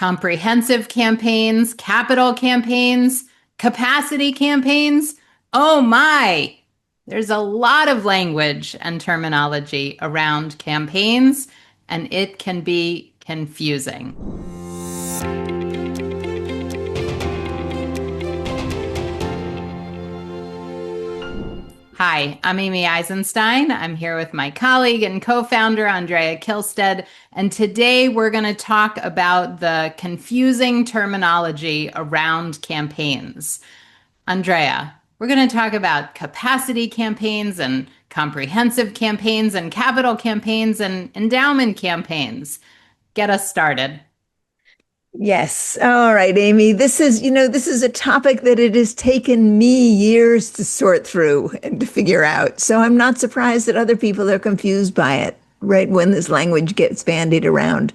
comprehensive campaigns, capital campaigns, capacity campaigns. Oh my, there's a lot of language and terminology around campaigns, and it can be confusing. Hi, I'm Amy Eisenstein. I'm here with my colleague and co-founder, Andrea Kihlstedt, and today we're going to talk about the confusing terminology around campaigns. Andrea, we're going to talk about capacity campaigns and comprehensive campaigns and capital campaigns and endowment campaigns. Get us started. Yes. All right, Amy. This is a topic that it has taken me years to sort through and to figure out. So I'm not surprised that other people are confused by it, right, when this language gets bandied around.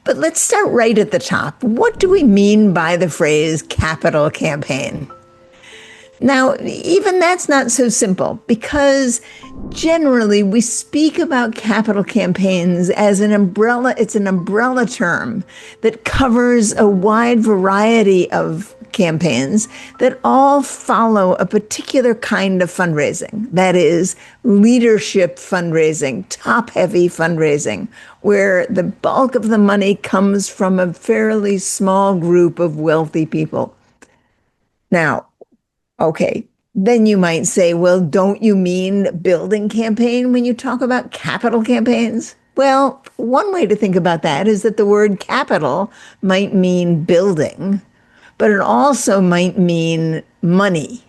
But let's start right at the top. What do we mean by the phrase capital campaign? Now, even that's not so simple because generally we speak about capital campaigns as an umbrella. It's an umbrella term that covers a wide variety of campaigns that all follow a particular kind of fundraising. That is leadership fundraising, top-heavy fundraising, where the bulk of the money comes from a fairly small group of wealthy people. Now, okay, then you might say, well, don't you mean building campaign when you talk about capital campaigns? Well, one way to think about that is that the word capital might mean building, but it also might mean money,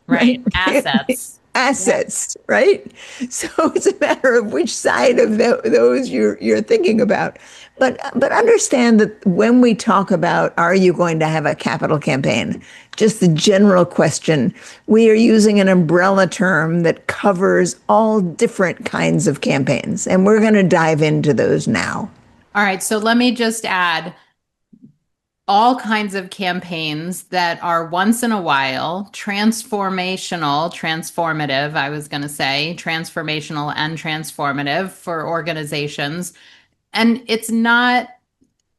Right. Assets. assets, right? So it's a matter of which side of those you're thinking about. But understand that when we talk about, are you going to have a capital campaign? Just the general question, we are using an umbrella term that covers all different kinds of campaigns. And we're going to dive into those now. All right. So let me just add all kinds of campaigns that are once in a while, transformative, I was going to say, transformational and transformative for organizations. And it's not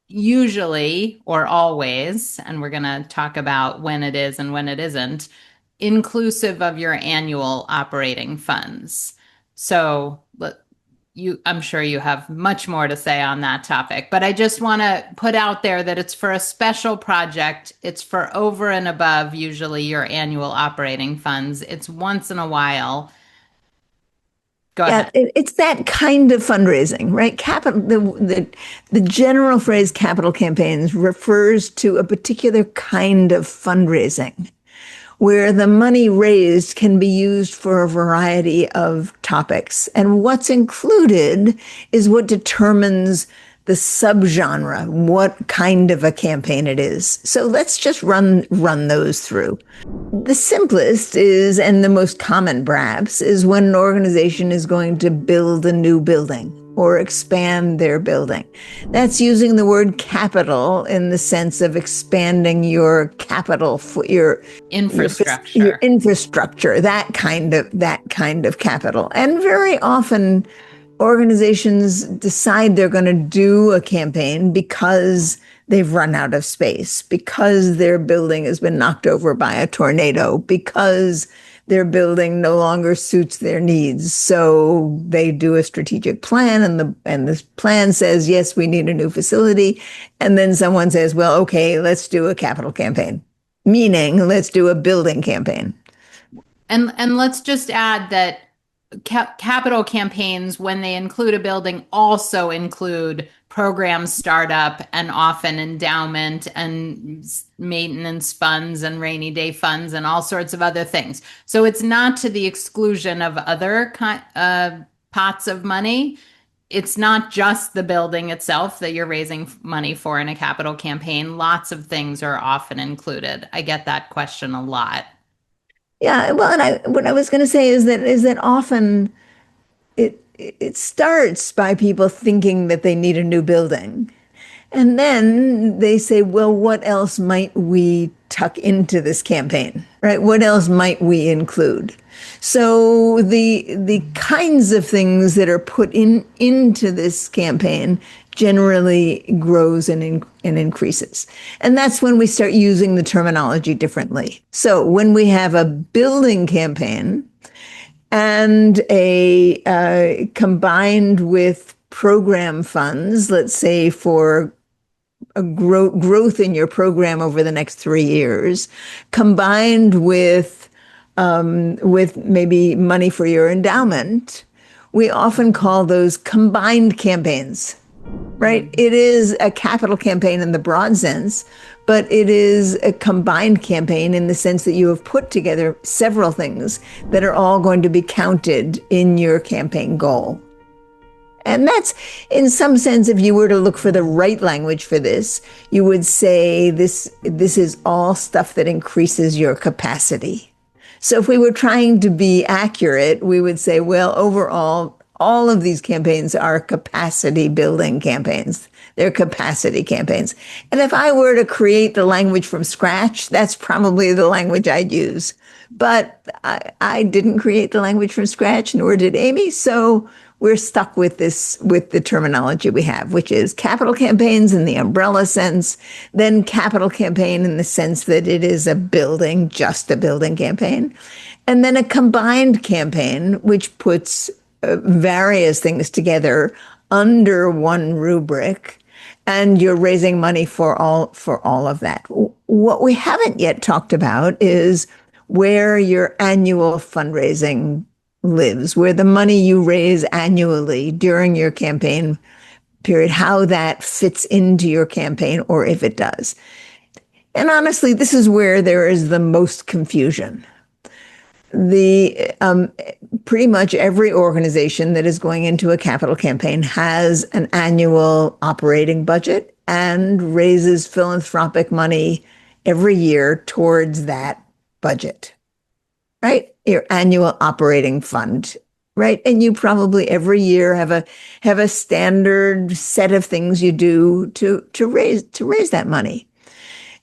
usually or always, and we're going to talk about when it is and when it isn't, inclusive of your annual operating funds. So I'm sure you have much more to say on that topic, but I just want to put out there that it's for a special project. It's for over and above usually your annual operating funds. It's once in a while. Go ahead. It's that kind of fundraising, right? The general phrase capital campaigns refers to a particular kind of fundraising where the money raised can be used for a variety of topics. And what's included is what determines the subgenre, what kind of a campaign it is. So let's just run those through. The simplest is, and the most common perhaps, is when an organization is going to build a new building or expand their building. That's using the word capital in the sense of expanding your capital for your infrastructure, your infrastructure, that kind of capital. And very often organizations decide they're going to do a campaign because they've run out of space, because their building has been knocked over by a tornado, because their building no longer suits their needs. So they do a strategic plan, and this plan says, yes, we need a new facility. And then someone says, well, okay, let's do a capital campaign, meaning let's do a building campaign. And let's just add that capital campaigns, when they include a building, also include program startup and often endowment and maintenance funds and rainy day funds and all sorts of other things. So it's not to the exclusion of other pots of money. It's not just the building itself that you're raising money for in a capital campaign. Lots of things are often included. I get that question a lot. Yeah, well, and what I was going to say is that often it starts by people thinking that they need a new building. And then they say, well, what else might we tuck into this campaign, right? What else might we include? So the kinds of things that are put into this campaign generally grows and increases. And that's when we start using the terminology differently. So when we have a building campaign and a combined with program funds, let's say for a growth in your program over the next 3 years, combined with maybe money for your endowment, we often call those combined campaigns, right? Mm. It is a capital campaign in the broad sense, but it is a combined campaign in the sense that you have put together several things that are all going to be counted in your campaign goal. And that's, in some sense, if you were to look for the right language for this, you would say this is all stuff that increases your capacity. So if we were trying to be accurate, we would say, well, overall, all of these campaigns are capacity building campaigns. They're capacity campaigns. And if I were to create the language from scratch, that's probably the language I'd use. But I didn't create the language from scratch, nor did Amy. So we're stuck with the terminology we have, which is capital campaigns in the umbrella sense, then capital campaign in the sense that it is just a building campaign, and then a combined campaign, which puts various things together under one rubric, and you're raising money for all of that. What we haven't yet talked about is where your annual fundraising lives, where the money you raise annually during your campaign period, how that fits into your campaign, or if it does. And honestly, this is where there is the most confusion. Pretty much every organization that is going into a capital campaign has an annual operating budget and raises philanthropic money every year towards that budget, right? Your annual operating fund, right? And you probably every year have a standard set of things you do to raise that money.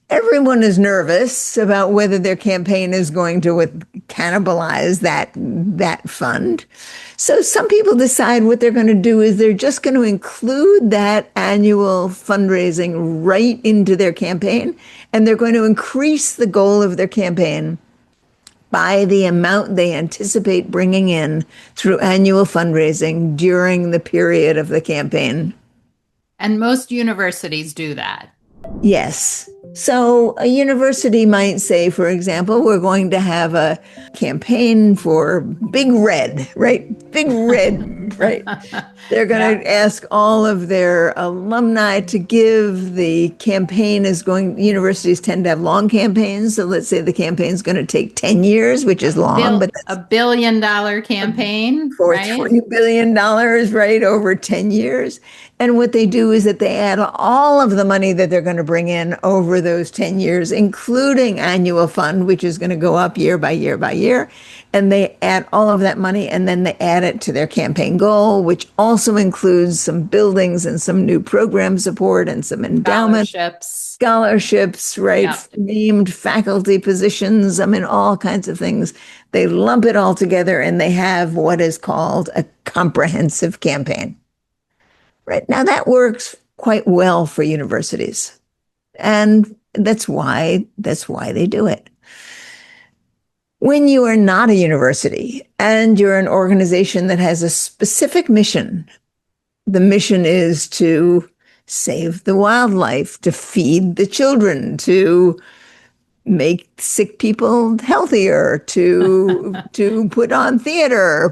Everyone is nervous about whether their campaign is going to cannibalize that fund. So some people decide what they're going to do is they're just going to include that annual fundraising right into their campaign, and they're going to increase the goal of their campaign by the amount they anticipate bringing in through annual fundraising during the period of the campaign. And most universities do that. Yes. So a university might say, for example, we're going to have a campaign for Big Red, right? Big Red, right? They're going to ask all of their alumni to give. The campaign is universities tend to have long campaigns. So let's say the campaign is going to take 10 years, which is long, but a $1 billion campaign for right? $20 billion, right, over 10 years. And what they do is that they add all of the money that they're going to bring in over those 10 years, including annual fund, which is going to go up year by year by year. And they add all of that money, and then they add it to their campaign goal, which also includes some buildings and some new program support and some endowment. Scholarships, right? Yep. Named faculty positions. I mean, all kinds of things. They lump it all together, and they have what is called a comprehensive campaign. Right. Now that works quite well for universities. And that's why they do it. When you are not a university and you're an organization that has a specific mission, the mission is to save the wildlife, to feed the children, to make sick people healthier, to put on theater,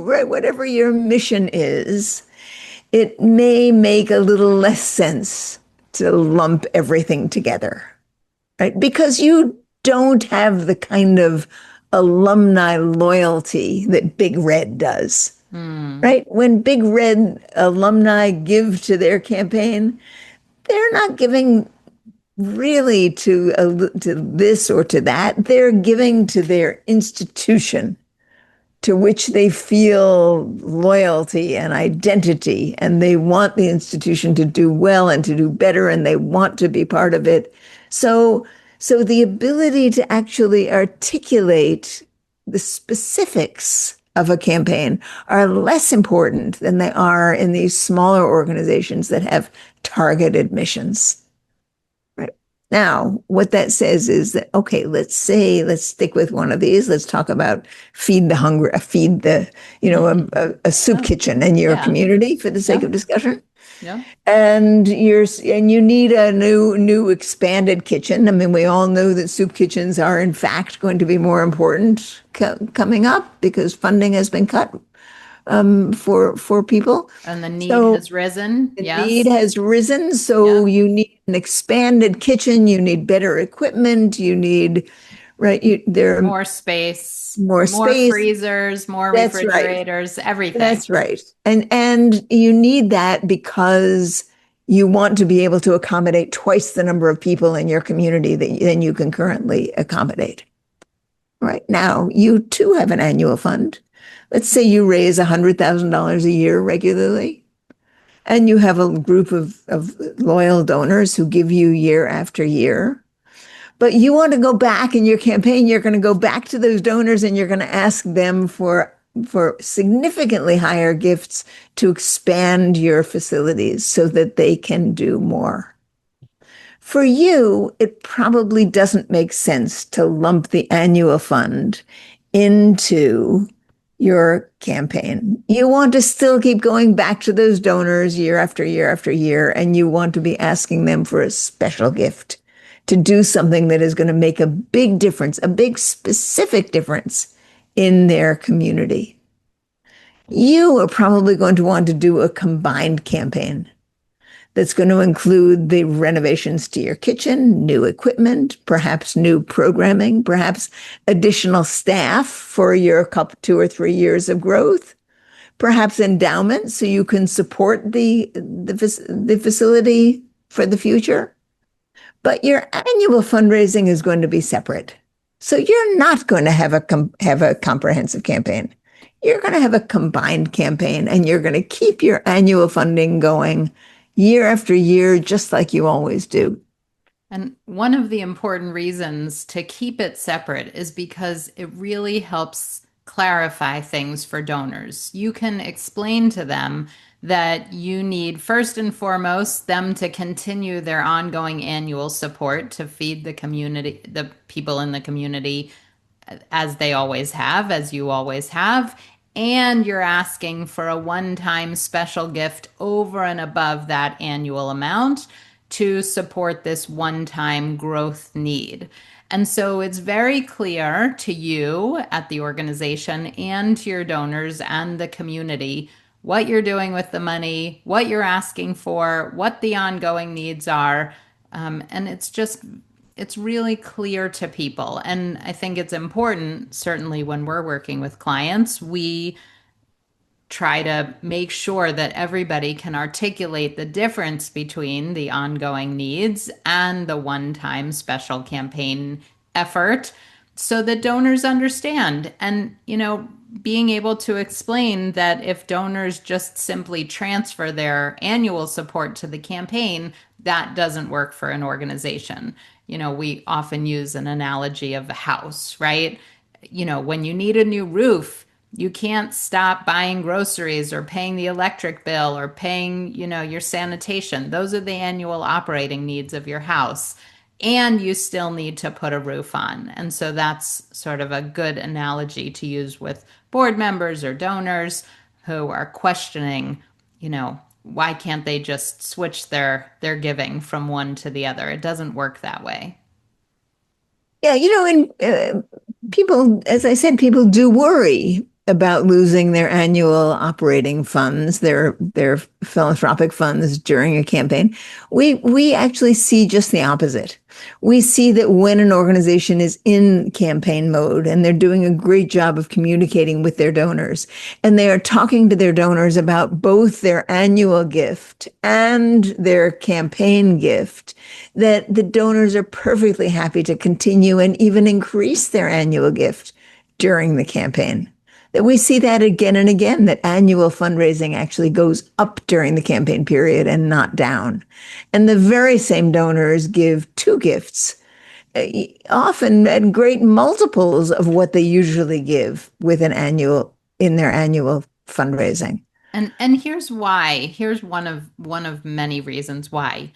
right, whatever your mission is, it may make a little less sense to lump everything together, right? Because you don't have the kind of alumni loyalty that Big Red does, right? When Big Red alumni give to their campaign, they're not giving really to this or to that. They're giving to their institution, to which they feel loyalty and identity, and they want the institution to do well and to do better, and they want to be part of it. So the ability to actually articulate the specifics of a campaign are less important than they are in these smaller organizations that have targeted missions. Right. Now, what that says is that, okay, let's stick with one of these. Let's talk about feed the hungry, feed the, a soup Oh, kitchen in your yeah. community for the sake Yeah. of discussion. Yeah. And you need a new expanded kitchen. I mean, we all know that soup kitchens are in fact going to be more important coming up because funding has been cut for people. And the need So has risen. the need Yes. has risen. So Yeah. you need an expanded kitchen. You need better equipment. You need, right? There are More space, more more space. freezers, more That's right. refrigerators, everything. That's right. And you need that because you want to be able to accommodate twice the number of people in your community than you can currently accommodate. Right now, you too have an annual fund. Let's say you raise $100,000 a year regularly, and you have a group of loyal donors who give you year after year. But you want to go back in your campaign, you're going to go back to those donors and you're going to ask them for significantly higher gifts to expand your facilities so that they can do more. For you, it probably doesn't make sense to lump the annual fund into your campaign. You want to still keep going back to those donors year after year after year, and you want to be asking them for a special gift to do something that is going to make a big difference, a big specific difference in their community. You are probably going to want to do a combined campaign that's going to include the renovations to your kitchen, new equipment, perhaps new programming, perhaps additional staff for your couple, 2 or 3 years of growth, perhaps endowment so you can support the facility for the future. But your annual fundraising is going to be separate. So you're not going to have a comprehensive campaign. You're going to have a combined campaign and you're going to keep your annual funding going year after year, just like you always do. And one of the important reasons to keep it separate is because it really helps clarify things for donors. You can explain to them that you need, first and foremost, them to continue their ongoing annual support to feed the community, the people in the community, as they always have, as you always have. And you're asking for a one time special gift over and above that annual amount to support this one time growth need. And so it's very clear to you at the organization and to your donors and the community what you're doing with the money, what you're asking for, what the ongoing needs are. And it's really clear to people. And I think it's important, certainly when we're working with clients, we try to make sure that everybody can articulate the difference between the ongoing needs and the one time special campaign effort so that donors understand. And, being able to explain that if donors just simply transfer their annual support to the campaign, that doesn't work for an organization. We often use an analogy of a house, right? When you need a new roof, you can't stop buying groceries or paying the electric bill or paying, your sanitation. Those are the annual operating needs of your house. And you still need to put a roof on. And so that's sort of a good analogy to use with board members or donors who are questioning, why can't they just switch their giving from one to the other? It doesn't work that way. Yeah, and people, as I said, people do worry about losing their annual operating funds, their philanthropic funds during a campaign. We actually see just the opposite. We see that when an organization is in campaign mode and they're doing a great job of communicating with their donors and they are talking to their donors about both their annual gift and their campaign gift, that the donors are perfectly happy to continue and even increase their annual gift during the campaign. That we see that again and again, that annual fundraising actually goes up during the campaign period and not down. And the very same donors give two gifts, often at great multiples of what they usually give with an annual in their annual fundraising. And here's why. Here's one of many reasons why.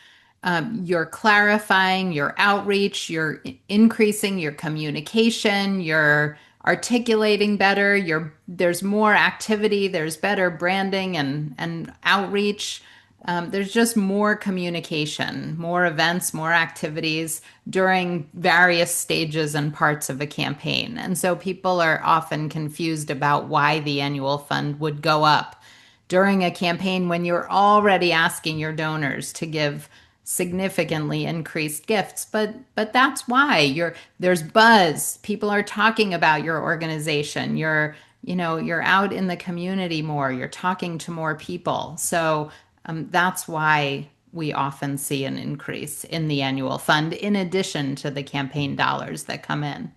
You're clarifying your outreach, you're increasing your communication, you're articulating better, there's more activity, there's better branding and outreach. There's just more communication, more events, more activities during various stages and parts of a campaign. And so people are often confused about why the annual fund would go up during a campaign when you're already asking your donors to give significantly increased gifts. But that's why there's buzz. People are talking about your organization. You're out in the community more. You're talking to more people. So that's why we often see an increase in the annual fund in addition to the campaign dollars that come in.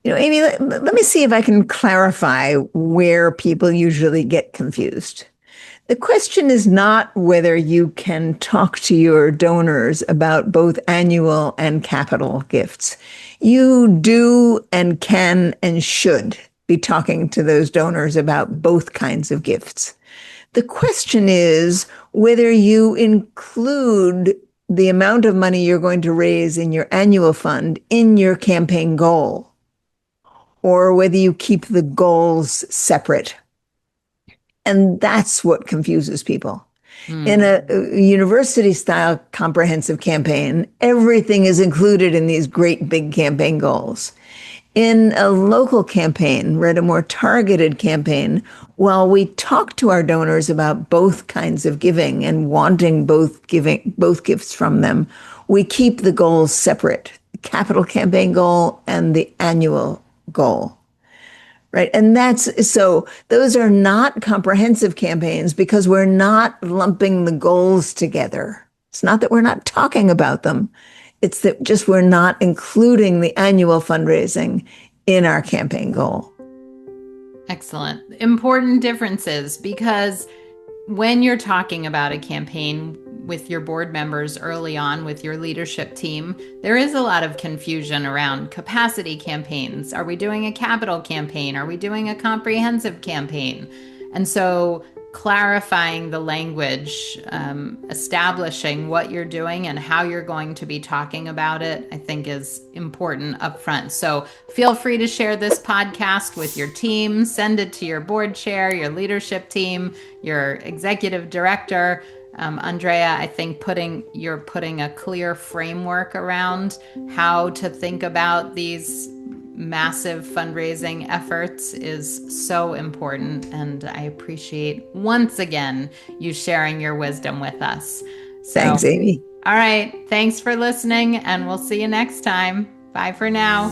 Amy, let me see if I can clarify where people usually get confused. The question is not whether you can talk to your donors about both annual and capital gifts. You do and can and should be talking to those donors about both kinds of gifts. The question is whether you include the amount of money you're going to raise in your annual fund in your campaign goal, or whether you keep the goals separate. And that's what confuses people. In Mm. a university style comprehensive campaign, everything is included in these great big campaign goals. In a local campaign, right, a more targeted campaign, while we talk to our donors about both kinds of giving and wanting both gifts from them, we keep the goals separate, the capital campaign goal and the annual goal. Right. And so those are not comprehensive campaigns because we're not lumping the goals together. It's not that we're not talking about them. It's that just we're not including the annual fundraising in our campaign goal. Excellent. Important differences because when you're talking about a campaign with your board members early on with your leadership team, there is a lot of confusion around capacity campaigns. Are we doing a capital campaign? Are we doing a comprehensive campaign? And so clarifying the language, establishing what you're doing and how you're going to be talking about it, I think is important upfront. So feel free to share this podcast with your team, send it to your board chair, your leadership team, your executive director. Andrea, I think you're putting a clear framework around how to think about these massive fundraising efforts is so important. And I appreciate once again you sharing your wisdom with us. So, Thanks, Amy. all right. Thanks for listening, and we'll see you next time. Bye for now.